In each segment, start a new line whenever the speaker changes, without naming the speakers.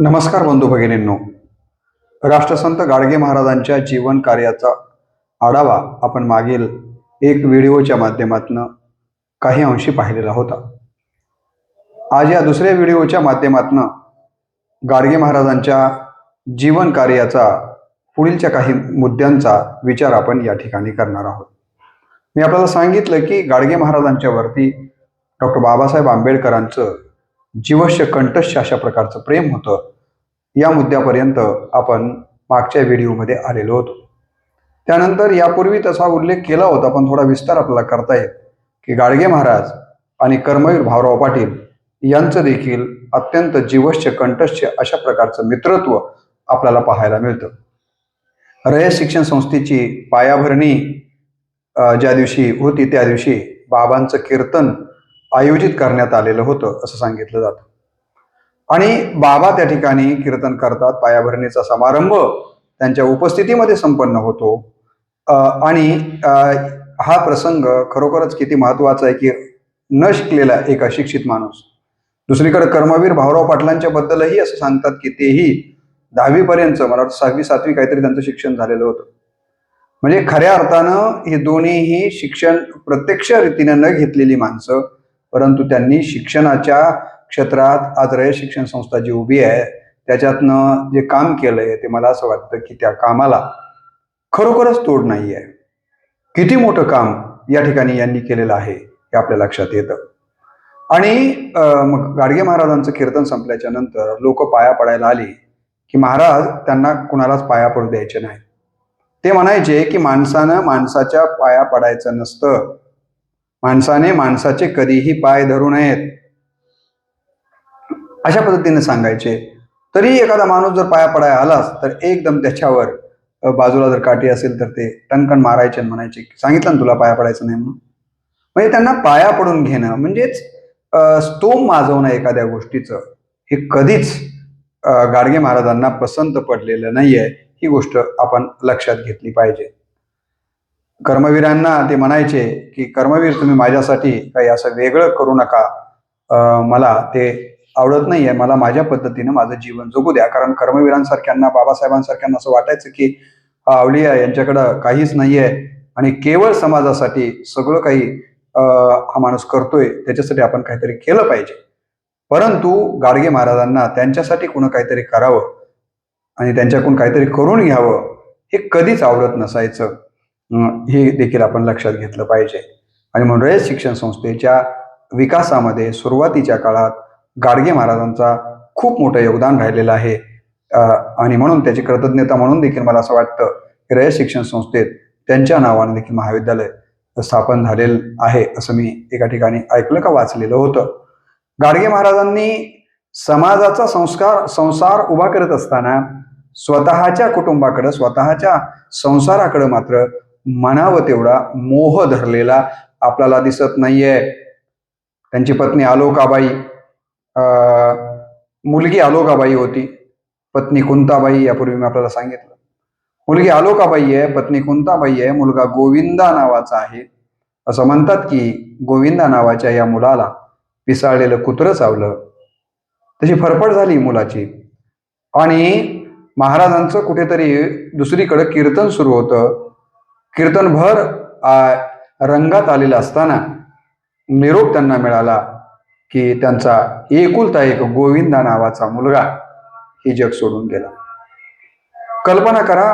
नमस्कार बंधू भगिनींनो. राष्ट्रसंत गाडगे महाराजांच्या जीवन कार्याचा आढावा आपण मागील एक व्हिडिओच्या माध्यमातून काही अंशी पाहिलेला होता. आज या दुसऱ्या व्हिडिओच्या माध्यमातून गाडगे महाराजांच्या जीवन कार्याचा पुढीलच्या काही मुद्द्यांचा विचार आपण या ठिकाणी करणार आहोत. मी आपल्याला सांगितलं की गाडगे महाराजांच्या वरती डॉक्टर बाबासाहेब आंबेडकरांचं जीवश्य कंठस्थ अशा प्रकारचं प्रेम होतं. या मुद्द्यापर्यंत आपण मागच्या व्हिडिओमध्ये आलेलो होतो. त्यानंतर यापूर्वी तसा उल्लेख केला होता, पण थोडा विस्तार आपल्याला करता येईल की गाडगे महाराज आणि कर्मवीर भाऊराव पाटील यांचं देखील अत्यंत जीवश्य कंठस्थ अशा प्रकारचं मित्रत्व आपल्याला पाहायला मिळतं. रयत शिक्षण संस्थेची पायाभरणी ज्या दिवशी होती त्या दिवशी बाबांचं कीर्तन आयोजित करण्यात आलेलं होतं असं सांगितलं जातं. आणि बाबा त्या ठिकाणी कीर्तन करतात. पायाभरणीचा समारंभ त्यांच्या उपस्थितीमध्ये संपन्न होतो. आणि हा प्रसंग खरोखरच किती महत्वाचा आहे की न शिकलेला एक अशिक्षित माणूस. दुसरीकडे कर्मवीर भाऊराव पाटलांच्या बद्दलही असं सांगतात की तेही 10वी पर्यंत, मला वाटतं 6वी 7वी काहीतरी त्यांचं शिक्षण झालेलं होतं. म्हणजे खऱ्या अर्थानं हे दोन्हीही शिक्षण प्रत्यक्ष रीतीने न घेतलेली माणसं, परंतु त्यांनी शिक्षणाच्या क्षेत्रात आज रयत शिक्षण संस्था जी उभी आहे त्याच्यातनं जे काम केलंय ते मला असं वाटतं की त्या कामाला खरोखरच तोड नाही आहे. किती मोठं काम या ठिकाणी यांनी केलेलं आहे हे आपल्या लक्षात येतं. आणि मग गाडगे महाराजांचं कीर्तन संपल्याच्या नंतर लोक पाया पडायला आली की महाराज त्यांना कुणालाच पाया पडू द्यायचे नाही. ते म्हणायचे की माणसानं माणसाच्या पाया पडायचं नसतं, माणसाने माणसाचे कधीही पाय धरू नयेत अशा पद्धतीने सांगायचे. तरी एखादा माणूस जर पाया पडायला आलाच तर एकदम त्याच्यावर बाजूला जर काठी असेल तर ते टणकण मारायचे आणि म्हणायचे सांगितलं ना तुला पाया पडायचं नाही म्हणून. म्हणजे त्यांना पाया पडून घेणं म्हणजेच स्तोम माजवणं एखाद्या गोष्टीचं हे कधीच गाडगे महाराजांना पसंत पडलेलं नाहीये. ही गोष्ट आपण लक्षात घेतली पाहिजे. कर्मवीरांना ते म्हणायचे की कर्मवीर तुम्ही माझ्यासाठी काही असं वेगळं करू नका, मला ते आवडत नाहीये, मला माझ्या पद्धतीनं माझं जीवन जगू द्या. कारण कर्मवीरांसारख्यांना, बाबासाहेबांसारख्यांना असं वाटायचं की हा अवलिया यांच्याकडं काहीच नाहीये आणि केवळ समाजासाठी सगळं काही हा माणूस करतोय, त्याच्यासाठी आपण काहीतरी केलं पाहिजे. परंतु गाडगे महाराजांना त्यांच्यासाठी कोण काहीतरी करावं आणि त्यांच्याकडून काहीतरी करून घ्यावं हे कधीच आवडत नसायचं. हे देखील आपण लक्षात घेतलं पाहिजे. आणि म्हणून रयत शिक्षण संस्थेच्या विकासामध्ये सुरुवातीच्या काळात गाडगे महाराजांचा खूप मोठं योगदान राहिलेलं आहे. आणि म्हणून त्याची कृतज्ञता म्हणून देखील मला असं वाटतं की रयत शिक्षण संस्थेत त्यांच्या नावाने देखील महाविद्यालय स्थापन झालेलं आहे असं मी एका ठिकाणी ऐकलं का वाचलेलं होतं. गाडगे महाराजांनी समाजाचा संसार उभा करत असताना स्वतःच्या कुटुंबाकडे, स्वतःच्या संसाराकडे मात्र मनावं तेवढा मोह धरलेला आपल्याला दिसत नाहीये. त्यांची पत्नी आलोकाबाई, मुलगी आलोकाबाई होती, पत्नी कुंताबाई यापूर्वी मी आपल्याला सांगितलं. मुलगी आलोकाबाई आहे, पत्नी कुंताबाई आहे, मुलगा गोविंदा नावाचा आहे. असं म्हणतात की गोविंदा नावाच्या या मुलाला पिसाळलेलं कुत्रं चावलं, तशी फरफड झाली मुलाची. आणि महाराजांचं कुठेतरी दुसरीकडे कीर्तन सुरू होतं. कीर्तनभर रंगात आलेलं असताना निरोप त्यांना मिळाला की त्यांचा एकुलता एक गोविंदा नावाचा मुलगा हे जग सोडून गेला. कल्पना करा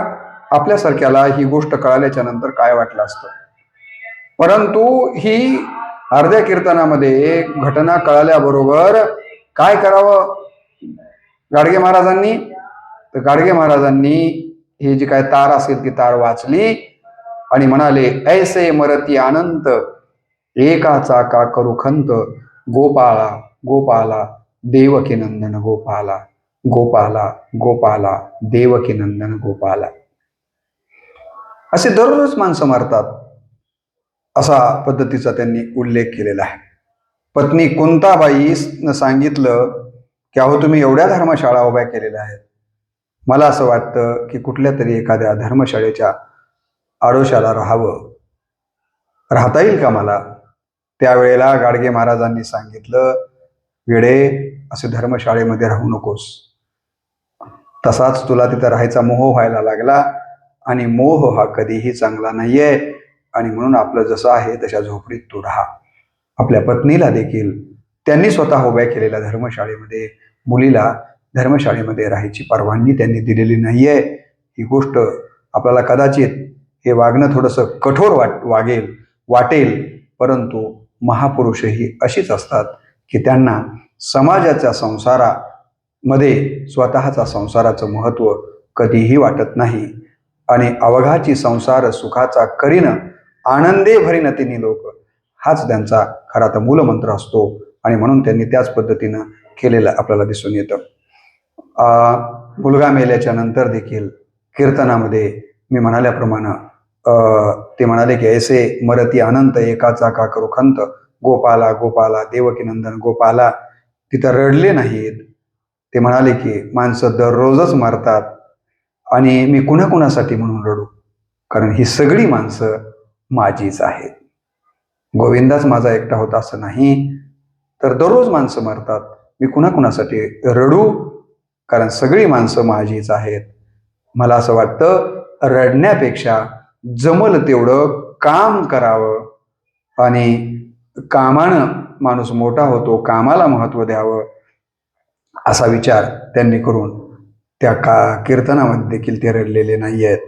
आपल्यासारख्याला ही गोष्ट कळाल्याच्या नंतर काय वाटलं असतं. परंतु ही अर्ध्या कीर्तनामध्ये घटना कळाल्याबरोबर काय करावं गाडगे महाराजांनी, तर गाडगे महाराजांनी ही जी काय तार असेल ती तार वाचली आणि म्हणाले ऐसे मरती अनंत एकाचा का करू खंत गोपाला गोपाला देवकी नंदन गोपाला गोपाला गोपाला देवकी नंदन गोपाला. असे दररोज माणसं मरतात असा पद्धतीचा त्यांनी उल्लेख केलेला आहे. पत्नी कुंताबाईनं सांगितलं की अहो तुम्ही एवढ्या धर्मशाळा उभ्या केलेल्या आहेत, मला असं वाटतं की कुठल्या तरी एखाद्या धर्मशाळेच्या आडोशाला राहता येईल का मला. त्यावेळेला गाडगे महाराजांनी सांगितलं वेडे, असे धर्मशाळेमध्ये राहू नकोस, तसाच तुला तिथं राहायचा मोह व्हायला लागला आणि मोह हा कधीही चांगला नाहीये आणि म्हणून आपलं जसं आहे तशा झोपडीत तू राहा. आपल्या पत्नीला देखील त्यांनी स्वतः उभ्या केलेल्या धर्मशाळेमध्ये मुलीला धर्मशाळेमध्ये राहायची परवानगी त्यांनी दिलेली नाहीये. ही गोष्ट आपल्याला कदाचित हे वागणं थोडंसं कठोर वाटेल, परंतु महापुरुषही अशीच असतात की त्यांना समाजाच्या संसारामध्ये स्वतःचा संसाराचं महत्त्व कधीही वाटत नाही आणि अवघाची संसार सुखाचा करीन आनंदे भरीन तिन्ही लोक, हाच त्यांचा खरा तर मूलमंत्र असतो आणि म्हणून त्यांनी त्याच पद्धतीनं केलेलं आपल्याला दिसून येतं. मुलगा मेल्याच्या नंतर देखील कीर्तनामध्ये मी म्हणाल्याप्रमाणे ते म्हणाले की ऐसे मरती अनंत एकाचा का करू खंत, गोपाला गोपाला देवकी नंदन गोपाला. तिथं रडले नाहीत. ते म्हणाले की माणसं दररोजच मरतात आणि मी कुणाकुणासाठी म्हणून रडू, कारण ही सगळी माणसं माझीच आहेत. गोविंदाच माझा एकटा होता असं नाही, तर दररोज माणसं मरतात. मी कुणाकुणासाठी रडू, कारण सगळी माणसं माझीच आहेत. मला असं वाटतं रडण्यापेक्षा जमल तेवढं काम करावं आणि कामानं माणूस मोठा होतो, कामाला महत्त्व द्यावं असा विचार त्यांनी करून त्या कीर्तनामध्ये देखील ते रडलेले नाही आहेत.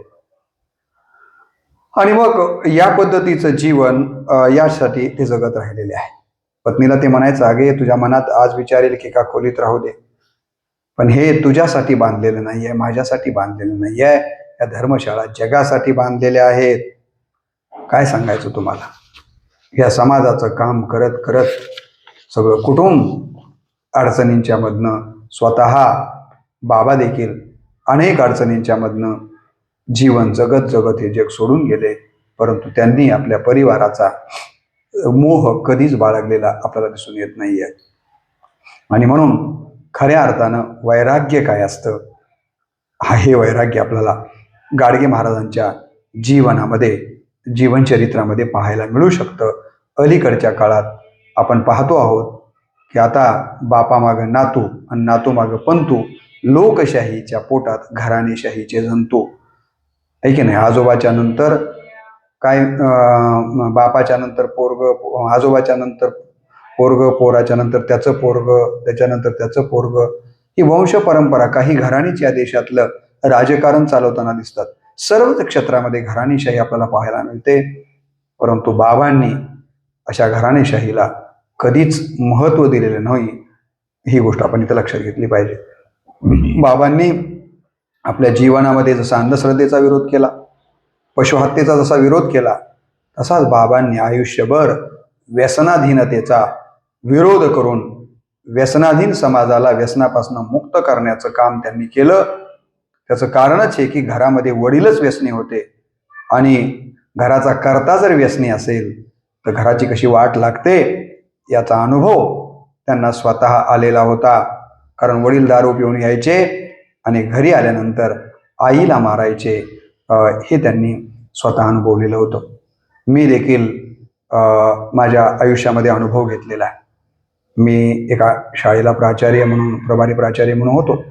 आणि मग या पद्धतीचं जीवन यासाठी ते जगत राहिलेले आहे. पत्नीला ते म्हणायचं, अगे तुझ्या मनात आज विचार येईल की का खोलीत राहू दे, पण हे तुझ्यासाठी बांधलेलं नाही आहे, माझ्यासाठी बांधलेलं नाही आहे. या धर्मशाळा जगासाठी बांधलेल्या आहेत. काय सांगायचं तुम्हाला. या समाजाचं काम करत करत सगळं कुटुंब अडचणींच्या मधनं, स्वतः बाबा देखील अनेक अडचणींच्या मधनं जीवन जगत जगत हे जग सोडून गेले, परंतु त्यांनी आपल्या परिवाराचा मोह कधीच बाळगलेला आपल्याला दिसून येत नाहीये. आणि म्हणून खऱ्या अर्थानं वैराग्य काय असतं, हे वैराग्य आपल्याला गाडगे महाराजांच्या जीवनामध्ये, जीवनचरित्रामध्ये पाहायला मिळू शकतं. अलीकडच्या काळात आपण पाहतो आहोत की आता बापामागं नातू आणि नातू मागं पंतू, लोकशाहीच्या पोटात घराणेशाहीचे जंतू. आहे की नाही. आजोबाच्या नंतर काय, बापाच्या नंतर पोरग, आजोबाच्या नंतर पोरग, पोराच्या नंतर त्याचं पोरग, त्याच्यानंतर त्याचं पोरग. ही वंश परंपरा काही घराणीच या देशातलं राजकारण चालवताना दिसतात. सर्वच क्षेत्रामध्ये घराणेशाही आपल्याला पाहायला मिळते, परंतु बाबांनी अशा घराणेशाहीला कधीच महत्त्व दिलेलं नाही. ही गोष्ट आपण इथं लक्षात घेतली पाहिजे. बाबांनी आपल्या जीवनामध्ये जसा अंधश्रद्धेचा विरोध केला, पशुहत्येचा जसा विरोध केला, तसाच बाबांनी आयुष्यभर व्यसनाधीनतेचा विरोध करून व्यसनाधीन समाजाला व्यसनापासून मुक्त करण्याचं काम त्यांनी केलं. त्याचं कारणच हे की घरामध्ये वडीलच व्यसनी होते आणि घराचा कर्ता जर व्यसनी असेल तर घराची कशी वाट लागते याचा अनुभव त्यांना स्वतः आलेला होता. कारण वडील दारू पिऊन यायचे आणि घरी आल्यानंतर आईला मारायचे, हे त्यांनी स्वतः अनुभवलेलं होतं. मी देखील माझ्या आयुष्यामध्ये अनुभव घेतलेला आहे. मी एका शाळेला प्राचार्य म्हणून, प्रभारी प्राचार्य म्हणून होतो.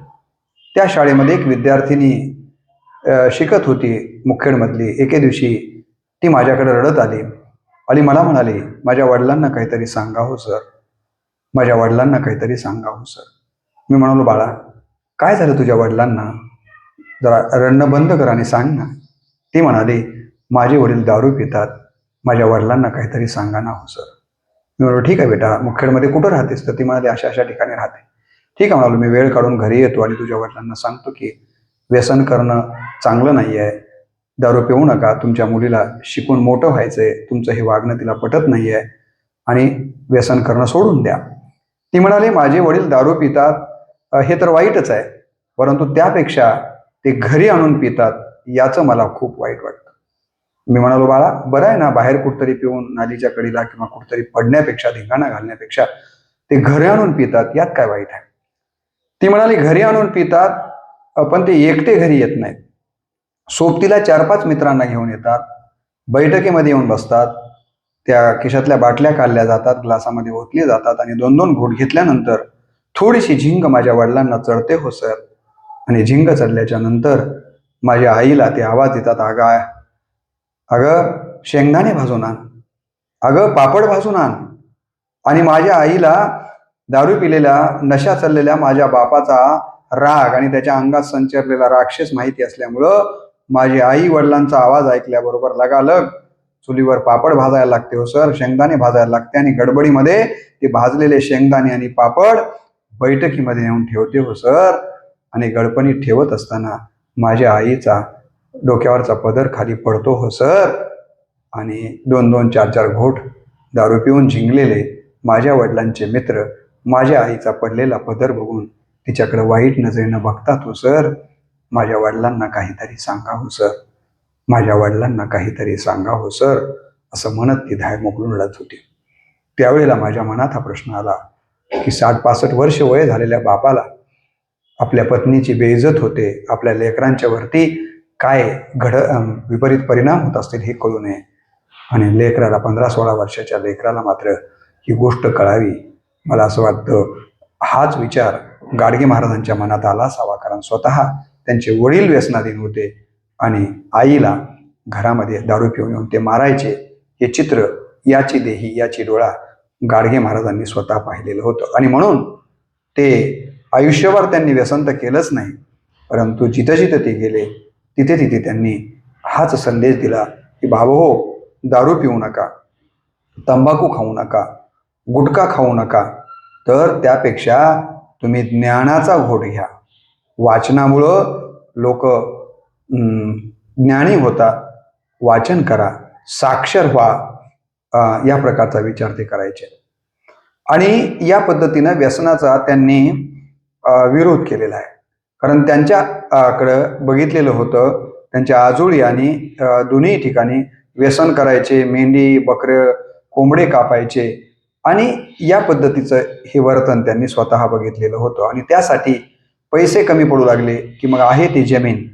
त्या शाळेमध्ये एक विद्यार्थिनी शिकत होती मुखेडमधली. एके दिवशी ती माझ्याकडे रडत आली मला म्हणाली, माझ्या वडिलांना काहीतरी सांगा हो सर, माझ्या वडिलांना काहीतरी सांगा हो सर. मी म्हणालो, बाळा काय झालं तुझ्या वडिलांना, जरा रडणं बंद कर आणि सांग ना. ती म्हणाली, माझे वडील दारू पितात, माझ्या वडिलांना काहीतरी सांगा ना हो सर. मी म्हणालो, ठीक आहे बेटा, मुखेडमध्ये कुठं राहतेस? तर ती म्हणाली, अशा अशा ठिकाणी राहते. ठीक आहे म्हणालो, मी वेळ काढून घरी येतो आणि तुझ्या वडिलांना सांगतो की व्यसन करणं चांगलं नाही आहे, दारू पिऊ नका, तुमच्या मुलीला शिकून मोठं व्हायचंय, तुमचं हे वागणं तिला पटत नाही आहे आणि व्यसन करणं सोडून द्या. ती म्हणाली, माझे वडील दारू पितात हे तर वाईटच आहे, परंतु त्यापेक्षा ते घरी आणून पितात याचं मला खूप वाईट वाटतं. मी म्हणालो, बाळा बरं आहे ना, बाहेर कुठतरी पिऊन नालीच्या कडीला किंवा कुठतरी पडण्यापेक्षा, धिंगाणा घालण्यापेक्षा ते घरी आणून पितात यात काय वाईट आहे. ती म्हणाली, घरी आणून पितात पण ते एकटे घरी येत नाहीत, सोबतीला 4-5 मित्रांना घेऊन येतात, बैठकीमध्ये येऊन बसतात, त्या खिशातल्या बाटल्या काढल्या जातात, ग्लासामध्ये ओतली जातात आणि 2-2 घोट घेतल्यानंतर थोडीशी झिंग माझ्या वडिलांना चढते हो सर. आणि झिंग चढल्याच्या नंतर माझ्या आईला ते आवाज येतात, अगं शेंगदाणे भाजून आण, अगं पापड भाजून आण. आणि माझ्या आईला दारू पिलेल्या नशा चाललेल्या माझ्या बापाचा राग आणि त्याच्या अंगात संचरलेला राक्षस माहिती असल्यामुळं माझी आई वडिलांचा आवाज ऐकल्याबरोबर लगालग चुलीवर पापड भाजायला लागते हो सर, शेंगदाणे भाजायला लागते. आणि गडबडीमध्ये ते भाजलेले शेंगदाणे आणि पापड बैठकीमध्ये नेऊन ठेवते हो सर. आणि गडपणीत ठेवत असताना माझ्या आईचा डोक्यावरचा पदर खाली पडतो हो सर. आणि 2-2, 4-4 घोट दारू पिऊन झिंगलेले माझ्या वडिलांचे मित्र माझ्या आईचा पडलेला पदर बघून तिच्याकडे वाईट नजरेनं बघतात हो सर. माझ्या वडिलांना काहीतरी सांगा हो सर, माझ्या वडिलांना काहीतरी सांगा हो सर, असं म्हणत ती धाय मोकळून रडत होती. त्यावेळेला माझ्या मनात हा प्रश्न आला की 60-65 वर्ष वय झालेल्या बापाला आपल्या पत्नीची बेइज्जत होते, आपल्या लेकरांच्या वरती काय विपरीत परिणाम होत असतील हे कळू नये. आणि लेकराला 15-16 वर्षाच्या लेकराला मात्र ही गोष्ट कळावी. मला असं वाटतं हाच विचार गाडगे महाराजांच्या मनात आला असावा, कारण स्वतः त्यांचे वडील व्यसनाधीन होते आणि आईला घरामध्ये दारू पिऊन येऊन ते मारायचे. हे चित्र याची देही याची डोळा गाडगे महाराजांनी स्वतः पाहिलेलं होतं. आणि म्हणून ते आयुष्यभर त्यांनी व्यसन तर केलंच नाही, परंतु जिथं जिथं ते गेले तिथे तिथे त्यांनी हाच संदेश दिला की हो, दारू पिऊ नका, तंबाखू खाऊ नका, गुटखा खाऊ नका, तर त्यापेक्षा तुम्ही ज्ञानाचा घोट घ्या. वाचनामुळं लोक ज्ञानी होतात. वाचन करा, साक्षर व्हा, या प्रकारचा विचार ते करायचे. आणि या पद्धतीनं व्यसनाचा त्यांनी विरोध केलेला आहे. कारण त्यांच्याकडं बघितलेलं होतं, त्यांच्या आजोळी आणि दोन्ही ठिकाणी व्यसन करायचे, मेंढी बकरं कोंबडे कापायचे. आणि या पद्धतीचं हे वर्तन त्यांनी स्वतः बघितलेलं होतं. आणि त्यासाठी पैसे कमी पडू लागले की मग आहे ती जमीन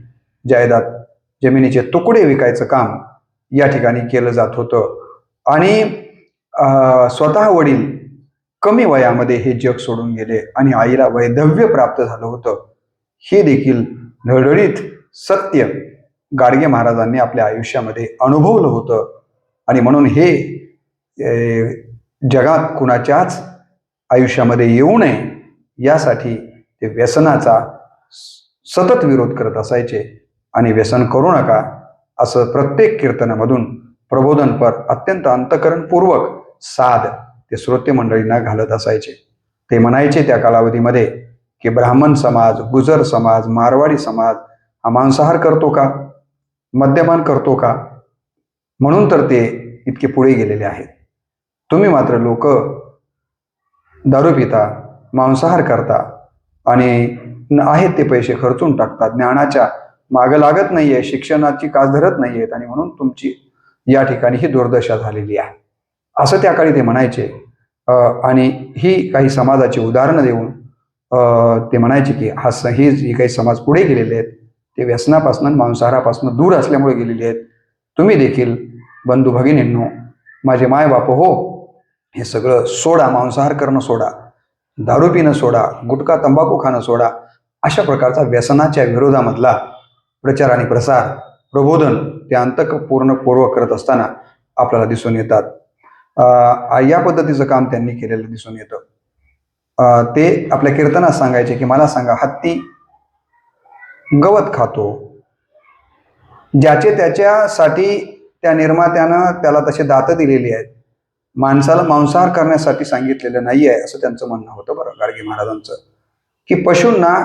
जायदाद, जमिनीचे तुकडे विकायचं काम या ठिकाणी केलं जात होतं. आणि स्वतः वडील कमी वयामध्ये हे जग सोडून गेले आणि आईला वैधव्य प्राप्त झालं होतं. हे देखील धडधडीत सत्य गाडगे महाराजांनी आपल्या आयुष्यामध्ये अनुभवलं होतं. आणि म्हणून हे जगात कुणाच्याच आयुष्यामध्ये येऊ नये यासाठी ते व्यसनाचा सतत विरोध करत असायचे. आणि व्यसन करू नका असं प्रत्येक कीर्तनामधून प्रबोधनपर अत्यंत अंतःकरणपूर्वक साध ते श्रोते मंडळींना घालत असायचे. ते म्हणायचे त्या कालावधीमध्ये की ब्राह्मण समाज, गुजर समाज, मारवाडी समाज हा मांसाहार करतो का, मद्यपान करतो का, म्हणून तर ते इतके पुढे गेलेले आहेत. तुम्ही मात्र लोक दारू पिता, मांसाहार करता आणि आहेत ते पैसे खर्चून टाकतात, ज्ञानाच्या मागं लागत नाहीये, शिक्षणाची कास धरत नाहीयेत, आणि म्हणून तुमची या ठिकाणी ही दुर्दशा झालेली आहे असं त्या काळी ते म्हणायचे. आणि ही काही समाजाची उदाहरणं देऊन ते म्हणायचे की ही जी काही समाज पुढे गेलेले आहेत ते व्यसनापासून मांसाहारापासून दूर असल्यामुळे गेलेले आहेत. तुम्ही देखील बंधू भगिनींनो, माझे मायबाप हो, हे सगळं सोडा, मांसाहार करणं सोडा, दारू पिणं सोडा, गुटखा तंबाखू खाणं सोडा. अशा प्रकारचा व्यसनाच्या विरोधामधला प्रचार आणि प्रसार, प्रबोधन ते अंतःपूर्वक करत असताना आपल्याला दिसून येतात. या पद्धतीचं काम त्यांनी केलेलं दिसून येतं. ते आपल्या कीर्तनात सांगायचे की मला सांगा, हत्ती गवत खातो, ज्याचे त्याच्यासाठी त्या निर्मात्यानं त्याला तसे दात दिलेली आहेत, माणसाला मांसाहार करण्यासाठी सांगितलेलं नाही आहे असं त्यांचं म्हणणं होतं. बरं, गाडगे महाराजांचं की पशूंना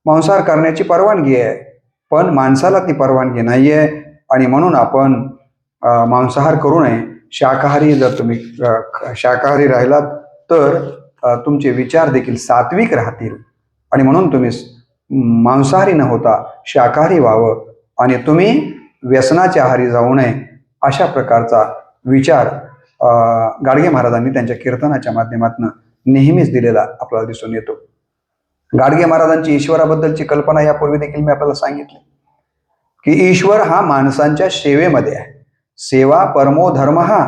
मांसाहार करण्याची परवानगी आहे पण माणसाला ती परवानगी नाही आहे, आणि म्हणून आपण मांसाहार करू नये. शाकाहारी जर तुम्ही शाकाहारी राहिलात तर तुमचे विचार देखील सात्विक राहतील, आणि म्हणून तुम्ही मांसाहारी न होता शाकाहारी व्हावं आणि तुम्ही व्यसनाच्या आहारी जाऊ नये, अशा प्रकारचा विचार गाडगे महाराजांनी त्यांच्या कीर्तनाच्या माध्यमातून नेहमीच दिलेला आपल्याला दिसून येतो. गाडगे महाराजांची ईश्वराबद्दलची कल्पना यापूर्वी देखील मी आपल्याला सांगितली की ईश्वर हा माणसांच्या सेवेमध्ये आहे. सेवा परमो धर्म हा,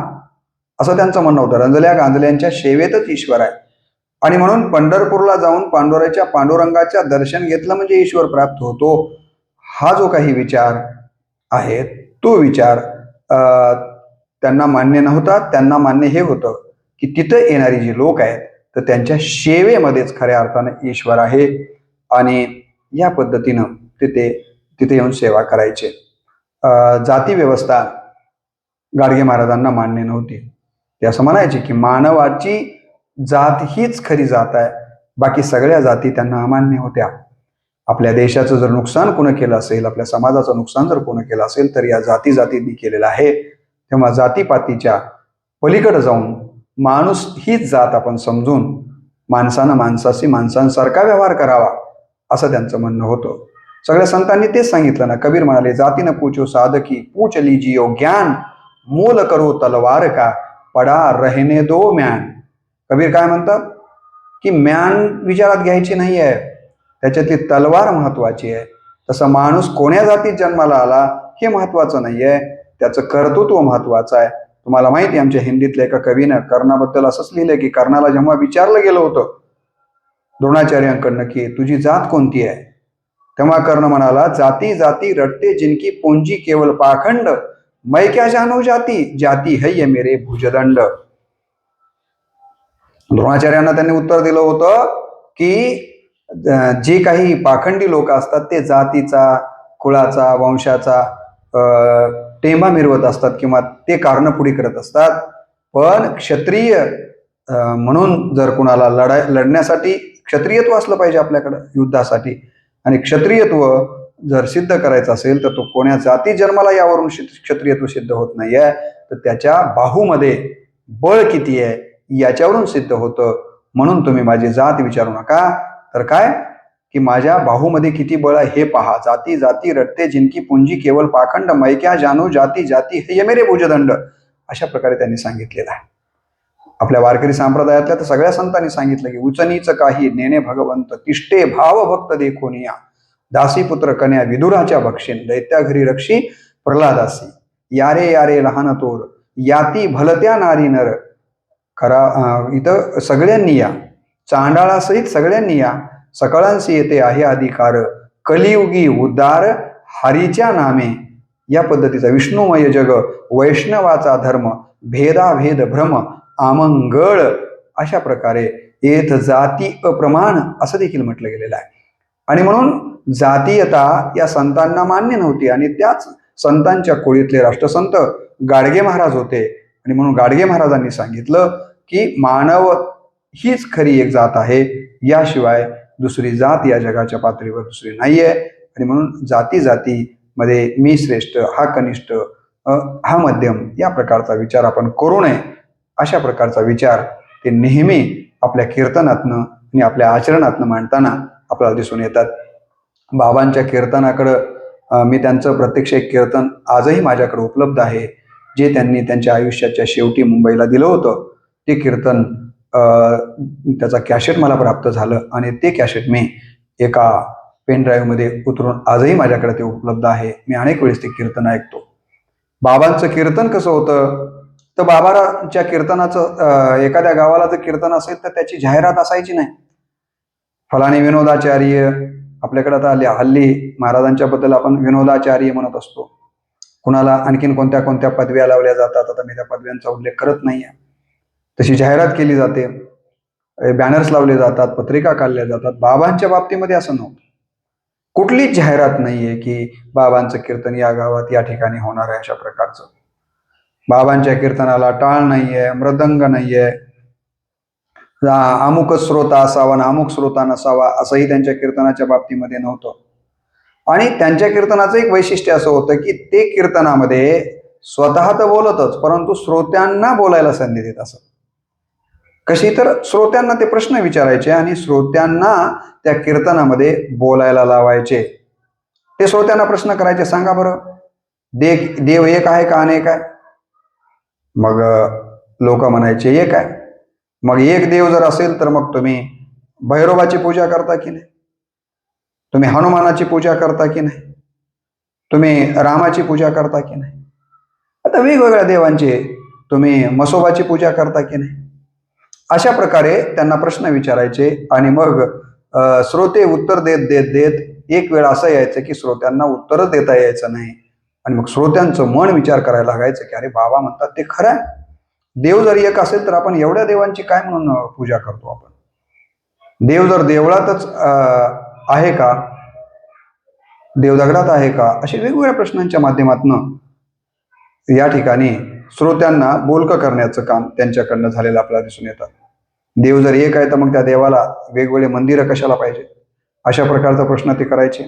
असं त्यांचं म्हणणं होतं. रंजल्या गांजल्यांच्या सेवेतच ईश्वर आहे. आणि म्हणून पंढरपूरला जाऊन पांडुरंगाच्या दर्शन घेतलं म्हणजे ईश्वर प्राप्त होतो, हा जो काही विचार आहे तो विचार त्यांना मान्य नव्हता. त्यांना मान्य हे होतं की तिथं येणारी जी लोक आहेत तर त्यांच्या सेवेमध्येच खऱ्या अर्थानं ईश्वर आहे आणि या पद्धतीनं तिथे येऊन सेवा करायचे. जाती व्यवस्था गाडगे महाराजांना मान्य नव्हती. ते असं म्हणायचे की मानवाची जात हीच खरी जात आहे, बाकी सगळ्या जाती त्यांना अमान्य होत्या. आपल्या देशाचं जर नुकसान कोणी केलं असेल, आपल्या समाजाचं नुकसान जर कोणी केलं असेल तर या जातींनी केलेलं आहे. तेव्हा जातीपातीच्या पलीकडे जाऊन माणूस हीच जात आपण समजून माणसानं माणसांसारखा व्यवहार करावा, असं त्यांचं म्हणणं होतं. सगळ्या संतांनी तेच सांगितलं ना. कबीर म्हणाले, जातीनं पूछो साधकी पूछ लीजियो ज्ञान, मोल करो तलवार का पडा रहने दो म्यान. कबीर काय म्हणतात की म्यान विचारात घ्यायची नाही आहे, त्याच्यातली तलवार महत्वाची आहे. तसं माणूस कोण्या जातीत जन्माला आला हे महत्वाचं नाही आहे, त्याचं कर्तृत्व महत्वाचं आहे. तुम्हाला माहिती आहे आमच्या हिंदीतल्या एका कवीनं कर्णाबद्दल असंच लिहिलं की कर्णाला जेव्हा विचारलं गेलं होतं द्रोणाचार्यांकडनं की तुझी जात कोणती आहे, तेव्हा कर्ण म्हणाला, जाती जाती रटते जिनकी पूंजी केवल पाखंड, मैं क्या जानो जाती जाती है ये मेरे भुजदंड. द्रोणाचार्यांना त्यांनी उत्तर दिलं होतं की जे काही पाखंडी लोक असतात ते जातीचा, कुळाचा, वंशाचा टेंबा मिरवत असतात किंवा ते कारणपुडी करत असतात. पण क्षत्रिय म्हणून जर कुणाला लढण्यासाठी क्षत्रियत्व असलं पाहिजे आपल्याकडं युद्धासाठी, आणि क्षत्रियत्व जर सिद्ध करायचं असेल तर तो कोण्या जाती जन्माला यावरून क्षत्रियत्व सिद्ध होत नाहीये, तर त्याच्या बाहूमध्ये बळ किती आहे याच्यावरून सिद्ध होतं. म्हणून तुम्ही माझी जात विचारू नका, तर काय की माझ्या बाहूमध्ये किती बळ आहे हे पहा. जाती जाती रटते जिनकी पुंजी केवळ पाखंड, मैं क्या जानू जाती जाती हे मेरे भुजदंड, अशा प्रकारे त्यांनी सांगितलेलं आहे. आपल्या वारकरी संप्रदायातल्या तर सगळ्या संतांनी सांगितलं की उचनीच काही नेणे भगवंत, तिष्ठे भाव भक्त देखोनिया, दासी पुत्र कन्या विदुराच्या बक्षीन, दैत्या घरी रक्षी प्रल्हादासी, यारे यारे लहान तोर याती भलत्या नारी नर, खरा इथं सगळ्यांनी या, चांडाळासहित सगळ्यांनी या, सकळांशी येते आहे अधिकार, कलियुगी उद्धार हरीच्या नामे. या पद्धतीचा विष्णुमय जग वैष्णवाचा धर्म, भेदाभेद भ्रम आमंगळ, अशा प्रकारे येथ जाती अप्रमाण असं देखील म्हटलं गेलेलं आहे. आणि म्हणून जातीयता या संतांना मान्य नव्हती आणि त्याच संतांच्या कोळीतले राष्ट्रसंत गाडगे महाराज होते. आणि म्हणून गाडगे महाराजांनी सांगितलं की मानव हीच खरी एक जात आहे, याशिवाय दुसरी जात या जगाच्या पातळीवर दुसरी नाहीये. आणि म्हणून जाती जातीमध्ये मी श्रेष्ठ, हा कनिष्ठ, हा मध्यम, या प्रकारचा विचार आपण करू नये. अशा प्रकारचा विचार ते नेहमी आपल्या कीर्तनातनं आणि आपल्या आचरणातनं मांडताना आपल्याला दिसून येतात. बाबांच्या कीर्तनाकडं मी त्यांचं प्रत्यक्ष एक कीर्तन आजही माझ्याकडे उपलब्ध आहे, जे त्यांनी त्यांच्या आयुष्याच्या शेवटी मुंबईला दिलं होतं. ते कीर्तन त्याचा कॅसेट मला प्राप्त झालं आणि ते कॅसेट मी एका पेन ड्राईव्हमध्ये उतरून आजही माझ्याकडे ते उपलब्ध आहे. मी अनेक वेळेस ते कीर्तन ऐकतो. बाबांचं कीर्तन कसं होतं तर बाबाच्या कीर्तनाचं एखाद्या गावाला जर कीर्तन असेल तर त्याची जाहिरात असायची नाही. फलाने विनोदाचार्य, आपल्याकडे आता हल्ली महाराजांच्या बद्दल आपण विनोदाचार्य म्हणत असतो. कुणाला आणखीन कोणत्या कोणत्या पदव्या लावल्या जातात, आता मी त्या पदव्यांचा उल्लेख करत नाहीये. तशी जाहिरात केली जाते, बॅनर्स लावले जातात, पत्रिका काढल्या जातात. बाबांच्या बाबतीमध्ये असं नव्हतं. कुठलीच जाहिरात नाहीये की बाबांचं कीर्तन या गावात या ठिकाणी होणार आहे अशा प्रकारचं. बाबांच्या कीर्तनाला टाळ नाहीये, मृदंग नाहीये, अमुक श्रोता असावा ना अमुक श्रोता नसावा असंही त्यांच्या कीर्तनाच्या बाबतीमध्ये नव्हतं. आणि त्यांच्या कीर्तनाचं एक वैशिष्ट्य असं होतं की ते कीर्तनामध्ये स्वतः तर बोलतच, परंतु श्रोत्यांना बोलायला संधी देत असत. कशी तर श्रोत्यांना ते प्रश्न विचारायचे आणि श्रोत्यांना त्या कीर्तनामध्ये बोलायला लावायचे. ते श्रोत्यांना प्रश्न करायचे, सांगा बरं देव एक आहे का अनेक आहे? मग लोक म्हणायचे एक आहे. मग एक देव जर असेल तर मग तुम्ही भैरवाची पूजा करता की नाही? तुम्ही हनुमानाची पूजा करता की नाही? तुम्ही रामाची पूजा करता की नाही? आता वेगवेगळ्या देवांची तुम्ही म्हसोबाची पूजा करता की नाही? अशा प्रकारे त्यांना प्रश्न विचारायचे आणि मग श्रोते उत्तर देत देत देत एक वेळ असं यायचं की श्रोत्यांना उत्तरच देता यायचं नाही आणि मग श्रोत्यांचं मन विचार करायला लागायचं की अरे बाबा म्हणतात ते खरं आहे. देव जर एक असेल तर आपण एवढ्या देवांची काय म्हणून पूजा करतो आपण? देव जर देवळातच आहे का, देव दगडात आहे का, असे वेगवेगळ्या प्रश्नांच्या माध्यमातून या ठिकाणी श्रोत्यांना बोलकं करण्याचं काम त्यांच्याकडनं झालेलं आपल्याला दिसून येतं. देव जर एक आहे तर मग त्या देवाला वेगवेगळे मंदिरं कशाला पाहिजे, अशा प्रकारचा प्रश्न ते करायचे.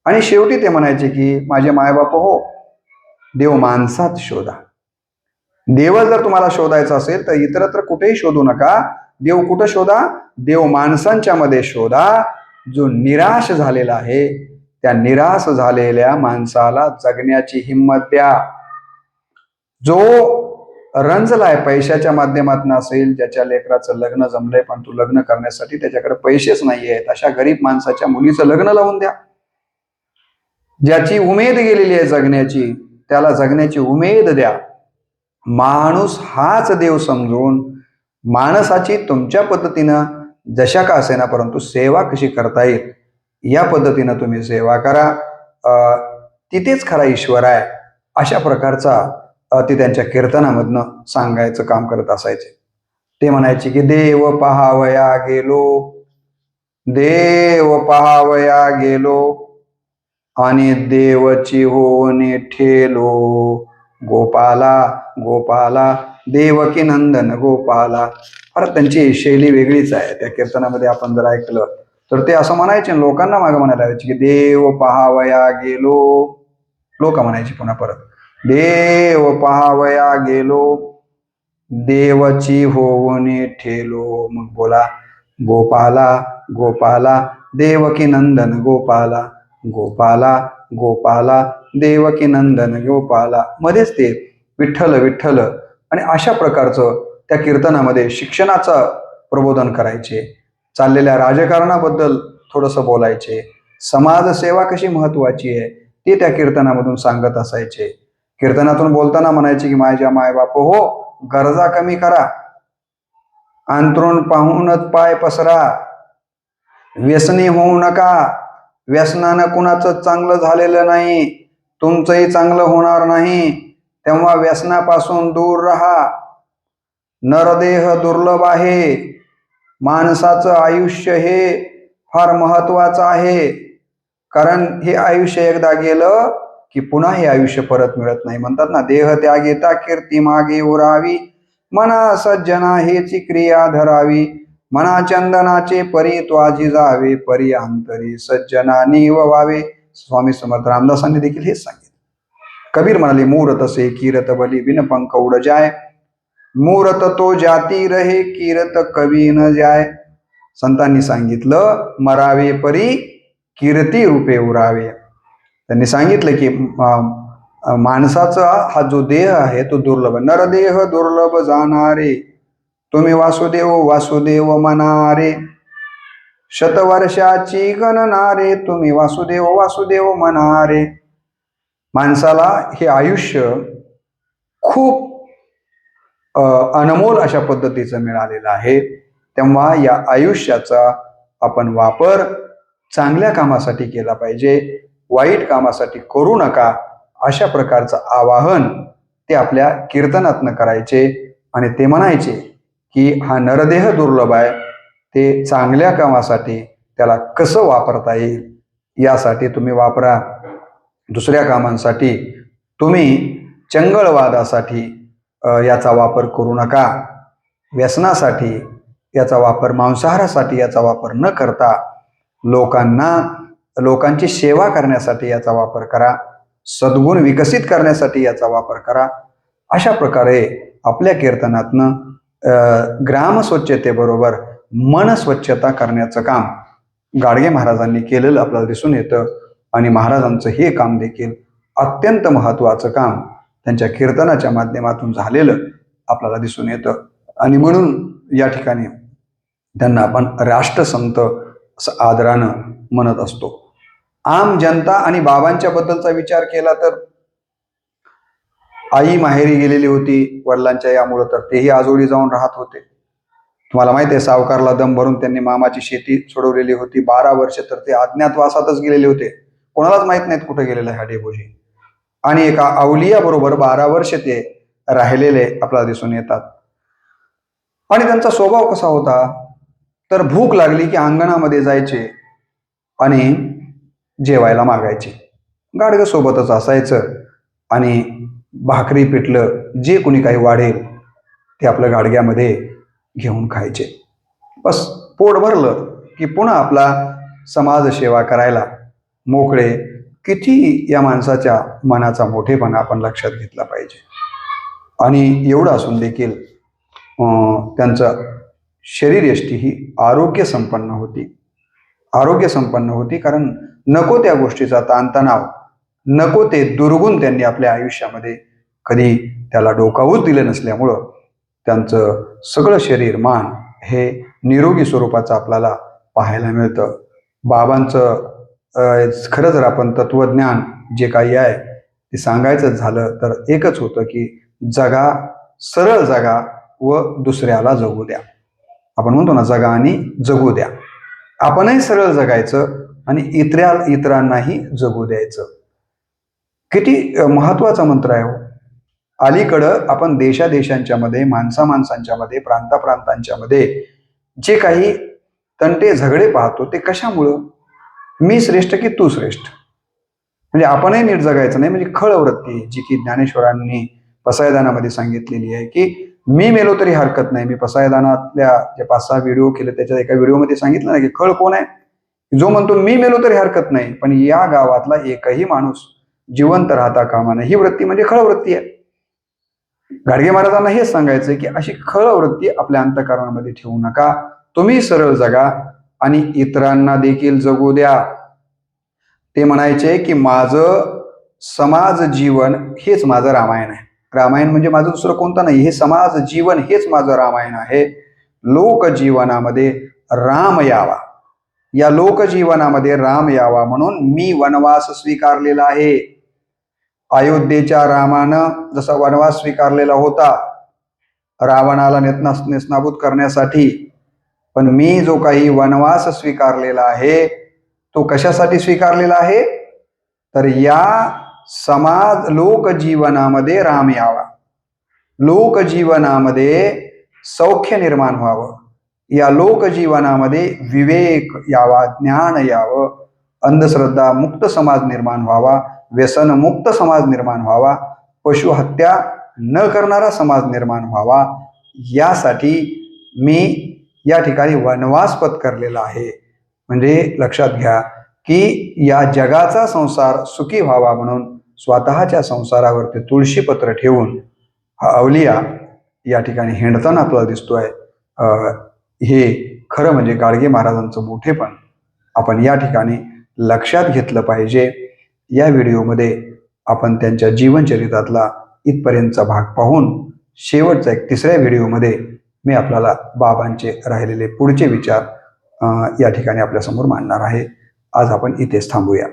आणि शेवटी ते म्हणायचे की माझे मायबाप हो, देव माणसात शोधा. देव जर तुम्हाला शोधायचा असेल तर इतरत्र कुठेही शोधू नका. देव कुठं शोधा? देव माणसांच्या मध्ये शोधा. जो निराश झालेला आहे त्या निराश झालेल्या माणसाला जगण्याची हिंमत द्या. जो रंजलाय पैशाच्या माध्यमातून असेल, ज्याच्या लेकराचं लग्न जमलंय पण तू लग्न करण्यासाठी त्याच्याकडे पैसेच नाहीयेत, अशा गरीब माणसाच्या मुलीचं लग्न लावून द्या. ज्याची उमेद गेलेली आहे जगण्याची, त्याला जगण्याची उमेद द्या. माणूस हाच देव समजून माणसाची तुमच्या पद्धतीनं जशा का असेना परंतु सेवा कशी करता येईल या पद्धतीनं तुम्ही सेवा करा. तिथेच खरा ईश्वर आहे, अशा प्रकारचा ते त्यांच्या कीर्तनामधनं सांगायचं काम करत असायचे. ते म्हणायचे की देव पहावया गेलो, देव पहावया गेलो आणि देवची होणे ठेलो. गोपाला गोपाला देवकी नंदन गोपाला. फार त्यांची शैली वेगळीच आहे. त्या कीर्तनामध्ये आपण जर ऐकलं तर ते असं म्हणायचे, लोकांना मागं म्हणायला लावायचे की देव पहावया गेलो. लोक म्हणायचे पुन्हा परत, देव पहावया गेलो देवची होवणे ठेलो. मग बोला, गोपाला गोपाला देवकी नंदन गोपाला, गोपाला गोपाला देवकी नंदन गोपाला. मध्येच ते विठ्ठल विठ्ठल आणि अशा प्रकारचं त्या कीर्तनामध्ये शिक्षणाचं प्रबोधन करायचे. चाललेल्या राजकारणाबद्दल थोडंसं बोलायचे. समाजसेवा कशी महत्वाची आहे ते त्या कीर्तनामधून सांगत असायचे. कीर्तनातून बोलताना म्हणायचे की माझ्या मायबाप हो, गरजा कमी करा, अंथरूण पाहूनच पाय पसरा, व्यसनी होऊ नका. व्यसनानं कुणाचं चांगलं झालेलं नाही, तुमचंही चांगलं होणार नाही. तेव्हा व्यसनापासून दूर राहा. नरदेह दुर्लभ आहे. माणसाचं आयुष्य हे फार महत्वाचं आहे, कारण हे आयुष्य एकदा गेलं की पुन्हा हे आयुष्य परत मिळत नाही. म्हणतात ना, देह त्यागेता कीर्ती मागे उरावी, मना सज्जना हेची क्रिया धरावी. मना चंदनाचे परी त्वाजी जावे, परी अंतरी सज्जनानी व्हावे. स्वामी समर्थ रामदासांनी देखील हेच सांगितलं. कबीर म्हणाले, मूरत से कीरत बली बिन पंख उड जाय, मूरत तो जाती रहे कीरत कवी न जाय. संतांनी सांगितलं, मरावे परी कीर्ती रूपे उरावे. त्यांनी सांगितलं की माणसाचा हा जो देह आहे तो दुर्लभ, नरदेह दुर्लभ जाणारे, तुम्ही वासुदेव वासुदेव म्हणारे. शतवर्षाची गणनारे, तुम्ही वासुदेव वासुदेव म्हणारे. माणसाला हे आयुष्य खूप अनमोल अशा पद्धतीचं मिळालेलं आहे. तेव्हा या आयुष्याचा आपण वापर चांगल्या कामासाठी केला पाहिजे, वाईट कामासाठी करू नका, अशा प्रकारचं आवाहन ते आपल्या कीर्तनातनं करायचे. आणि ते म्हणायचे की हा नरदेह दुर्लभ आहे, ते चांगल्या कामासाठी त्याला कसं वापरता येईल यासाठी तुम्ही वापरा. दुसऱ्या कामांसाठी तुम्ही चंगळवादासाठी याचा वापर करू नका. व्यसनासाठी याचा वापर, मांसाहारासाठी याचा वापर न करता लोकांची सेवा करण्यासाठी याचा वापर करा. सद्गुण विकसित करण्यासाठी याचा वापर करा. अशा प्रकारे आपल्या कीर्तनातनं ग्रामस्वच्छतेबरोबर मन स्वच्छता करण्याचं काम गाडगे महाराजांनी केलेलं आपल्याला दिसून येतं. आणि महाराजांचं हे काम देखील अत्यंत महत्त्वाचं काम त्यांच्या कीर्तनाच्या माध्यमातून झालेलं आपल्याला दिसून येतं. आणि म्हणून या ठिकाणी त्यांना आपण राष्ट्रसंत असं आदरानं म्हणत असतो. आम जनता आणि बाबांच्या बद्दलचा विचार केला तर आई माहेरी गेलेली होती वडिलांच्या यामुळं, तर तेही आजोळी जाऊन राहत होते. तुम्हाला माहिती आहे, सावकारला दम भरून त्यांनी मामाची शेती सोडवलेली होती. 12 वर्ष तर ते अज्ञातवासातच गेलेले होते. कोणालाच माहित नाहीत कुठे गेलेला हा डेबोजी. आणि एका अवलिया बरोबर 12 वर्ष ते राहिलेले आपल्याला दिसून येतात. आणि त्यांचा स्वभाव कसा होता, तर भूक लागली की अंगणामध्ये जायचे आणि जेवायला मागायचे. गाडगं सोबतच असायचं आणि भाकरी पिठलं जे कोणी काही वाढेल ते आपलं गाडग्यामध्ये घेऊन खायचे. बस पोट भरलं की पुन्हा आपला समाजसेवा करायला मोकळे. किती या माणसाच्या मनाचा मोठेपणा आपण लक्षात घेतला पाहिजे. आणि एवढं असून देखील त्यांचं शरीरयष्टी ही आरोग्य संपन्न होती. कारण नको त्या गोष्टीचा ताणतणाव, नको ते दुर्गुण त्यांनी आपल्या आयुष्यामध्ये कधी त्याला डोकावूच दिलं नसल्यामुळं त्यांचं सगळं शरीर मान हे निरोगी स्वरूपाचं आपल्याला पाहायला मिळतं. बाबांचं खरं जर आपण तत्वज्ञान जे काही आहे ते सांगायचं झालं तर एकच होतं की जगा, सरळ जगा व दुसऱ्याला जगू द्या. आपण म्हणतो ना, जगा आणि जगू द्या. आपणही सरळ जगायचं आणि इतरांनाही जगू द्यायचं. किती महत्वाचा मंत्र आहे हो. अलीकडं आपण देशादेशांच्या मध्ये, माणसांच्या मध्ये, प्रांतांच्या मध्ये जे काही तंटे झगडे पाहतो ते कशामुळं? मी श्रेष्ठ की तू श्रेष्ठ. म्हणजे आपणही नीट जगायचं नाही. म्हणजे खळ वृत्ती जी की ज्ञानेश्वरांनी पसायदानामध्ये सांगितलेली आहे की मी मेलो तरी हरकत नाही. मी पसायदानातल्या जे 5-6 व्हिडिओ केले त्याच्या एका व्हिडिओमध्ये सांगितलं ना की खळ कोण आहे? जो म्हणतो मी मेलो तरी हरकत नाही, पण या गावातला एकही माणूस जिवंत राहता कामा नये. ही वृत्ती म्हणजे खळ वृत्ती आहे. गाडगे महाराजांना हेच सांगायचं की अशी खळ वृत्ती आपल्या अंतःकरणामध्ये ठेवू नका. तुम्ही सरळ जगा आणि इतरांना देखील जगू द्या. ते म्हणायचे की माझं समाज जीवन हेच माझं रामायण आहे. रामायण म्हणजे माझं दुसरं कोणतं नाही. हे समाज जीवन हेच माझं रामायण आहे. लोकजीवनामध्ये राम यावा, या लोकजीवनामध्ये राम यावा म्हणून मी वनवास स्वीकारलेला आहे. अयोध्येच्या रामानं जसा वनवास स्वीकारलेला होता रावणाला नेस्तनाबूत करण्यासाठी, पण मी जो काही वनवास स्वीकारलेला आहे तो कशासाठी स्वीकारलेला आहे? तर या समाज लोकजीवनामध्ये राम यावा, लोकजीवनामध्ये सौख्य निर्माण व्हावं, या लोकजीवनामध्ये विवेक यावा, ज्ञान यावं, अंधश्रद्धा मुक्त समाज निर्माण व्हावा, व्यसन मुक्त समाज निर्माण व्हावा, पशुहत्या न करणारा समाज निर्माण व्हावा, यासाठी मी या ठिकाणी वनवास पत्करलेला आहे. म्हणजे लक्षात घ्या की या जगाचा संसार सुखी व्हावा म्हणून स्वतःच्या संसारावरती तुळशीपत्र ठेवून हा अवलिया या ठिकाणी हिंडताना आपल्याला दिसतोय. हे खरं म्हणजे गाडगे महाराजांचं मोठेपण आपण या ठिकाणी लक्षात घेतलं पाहिजे. या व्हिडिओमध्ये आपण त्यांच्या जीवनचरित्रातला इथपर्यंतचा भाग पाहून शेवटचा एक 3ऱ्या व्हिडिओमध्ये मी आपल्याला बाबांचे राहिलेले पुढचे विचार या ठिकाणी आपल्यासमोर मांडणार आहे. आज आपण इथेच थांबूया.